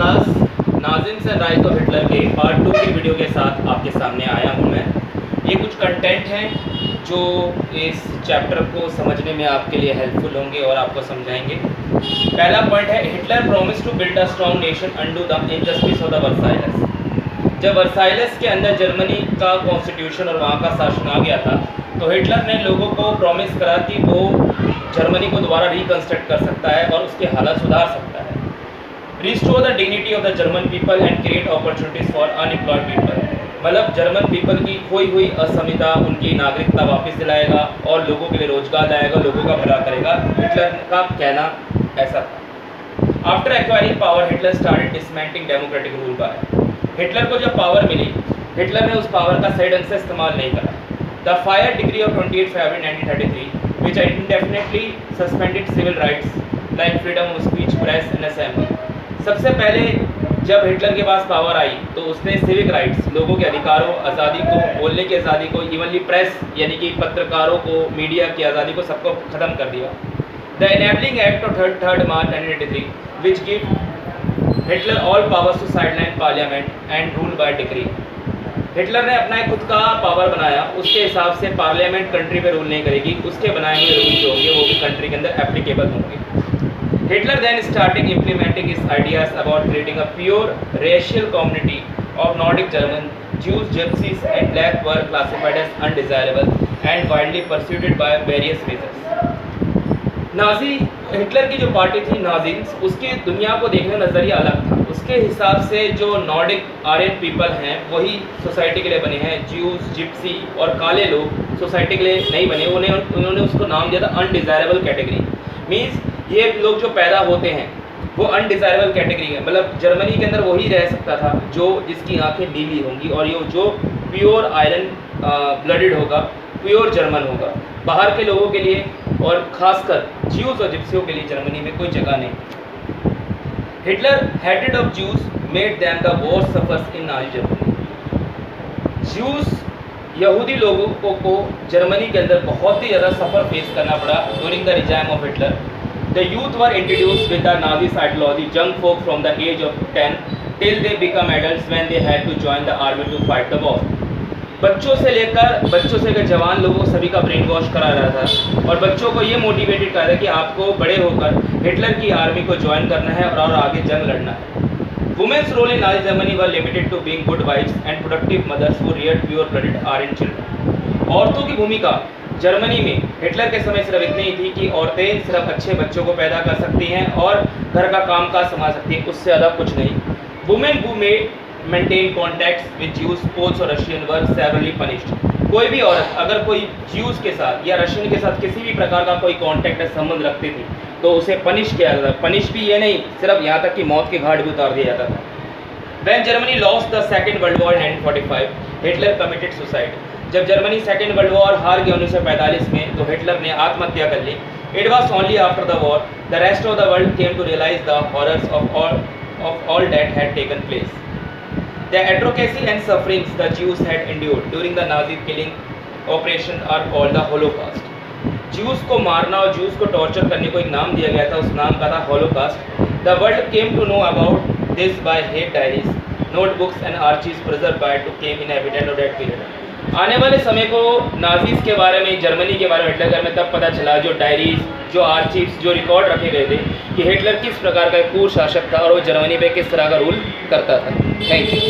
Class Nazisms and rise of Hitler के part 2 की video के साथ आपके सामने आया हूं मैं। ये कुछ कंटेंट हैं जो इस चैप्टर को समझने में आपके लिए हेल्पफुल होंगे और आपको समझाएंगे। पहला पॉइंट है, Hitler promise to build a strong nation undo the injustice of the Versailles. जब वर्साइलस के अंदर जर्मनी का कॉन्स्टिट्यूशन और वहाँ का शासन आ गया था तो हिटलर ने लोगों को प्रॉमिस करा कि वो जर्मनी को दोबारा रिकंस्ट्रक्ट कर सकता है और उसके हालात सुधार सकता है। Restore the dignity of the German people and create opportunities for unemployed people. मतलब जर्मन पीपल की खोई हुई असमिता, उनकी नागरिकता वापस दिलाएगा और लोगों के लिए रोजगार लाएगा, लोगों का भला करेगा। हिटलर का कहना ऐसा था। After acquiring power Hitler started dismantling democratic rule by. Hitler को जब पावर मिली, हिटलर ने उस पावर का सही ढंग से इस्तेमाल नहीं करा। The fire degree of 28 February 1933 which indefinitely suspended civil rights like freedom of speech, press and assembly। सबसे पहले जब हिटलर के पास पावर आई तो उसने सिविक राइट्स, लोगों के अधिकारों, आज़ादी को, बोलने की आज़ादी को, इवनली प्रेस यानी कि पत्रकारों को, मीडिया की आज़ादी को, सबको ख़त्म कर दिया। The enabling act of 3 March 1983 which give Hitler all powers to sideline parliament and rule by decree. Hitler ने अपना खुद का पावर बनाया, उसके हिसाब से पार्लियामेंट कंट्री पे रूल नहीं करेगी, उसके बनाए हुए रूल जो होंगे वो भी कंट्री के अंदर एप्लीकेबल होंगे। Hitler then started implementing his ideas about creating a pure racial community of Nordic German Jews, Gypsies and black were classified as undesirable and widely persecuted by various reasons। Nazi Hitler की जो party थी नाज़िम्स, उसकी दुनिया को देखने का नज़रिया अलग था। उसके हिसाब से जो नॉर्डिक आर्यन पीपल हैं वही सोसाइटी के लिए बने हैं। ज्यूज, जिप्सी और काले लोग सोसाइटी के लिए नहीं बने। उन्होंने उसको नाम दिया था अनडिज़ायरेबल कैटेगरी। मीन्स ये लोग जो पैदा होते हैं वो अनडिज़ायरेबल कैटेगरी है। मतलब जर्मनी के अंदर वही रह सकता था जो जिसकी आंखें नीली होंगी और ये जो प्योर आयरन ब्लडेड होगा, प्योर जर्मन होगा। बाहर के लोगों के लिए और ख़ासकर ज्यूज और जिप्सियों के लिए जर्मनी में कोई जगह नहीं। Hitler hated of Jews made them the worst suffers in Nazi Germany. Jews यहूदी लोगों को जर्मनी के अंदर बहुत ही ज़्यादा सफ़र फेस करना पड़ा during the regime of Hitler. The youth were introduced with the Nazi ideology, young folk from the age of 10 till they become adults when they had to join the army to fight the war। बच्चों से लेकर जवान लोगों सभी का brain wash करा रहा था और बच्चों को ये मोटिवेटेड करा था कि आपको बड़े होकर हिटलर की आर्मी को ज्वाइन करना है और आगे जंग लड़ना है। Women's role in Nazi Germany were limited to being good wives and productive mothers who reared pure blooded Aryan children. औरतों की भूमिका जर्मनी में हिटलर के समय सिर्फ इतनी ही थी कि औरतें सिर्फ अच्छे बच्चों को पैदा कर सकती हैं और घर का कामकाज संभाल सकती हैं, उससे ज़्यादा कुछ नहीं। Women who may maintain contacts with Jews, Poles और रशियन वर सेवरली पनिश्ड। कोई भी औरत अगर कोई ज्यूज के साथ या रशियन के साथ किसी भी प्रकार का कोई कॉन्टैक्ट या संबंध रखती थी तो उसे पनिश किया जाता था। पनिश भी ये नहीं, सिर्फ यहाँ तक कि मौत के घाट भी उतार दिया जाता था। When Germany lost the Second World War in 1945, Hitler committed suicide। जब जर्मनी सेकेंड वर्ल्ड वॉर हार गया 1945 में तो हिटलर ने आत्महत्या कर ली। It was only after the war the rest of the world came to realize the horrors of all that had taken place. The atrocity and sufferings the Jews had endured during the Nazi killing operation are called the holocaust. Jews को मारना और Jews को torture करने को एक नाम दिया गया था, उस नाम का था Holocaust. The world came to know about this by head diaries, notebooks and archives preserved by to came in evident of that period. आने वाले समय को नाजीज के बारे में, जर्मनी के बारे में हिटलर में तब पता चला, जो डायरीज, जो आर्चीव्स, जो रिकॉर्ड रखे गए थे कि हिटलर किस प्रकार का एक क्रूर शासक था और वो जर्मनी पे किस तरह का रूल करता था। Thank you.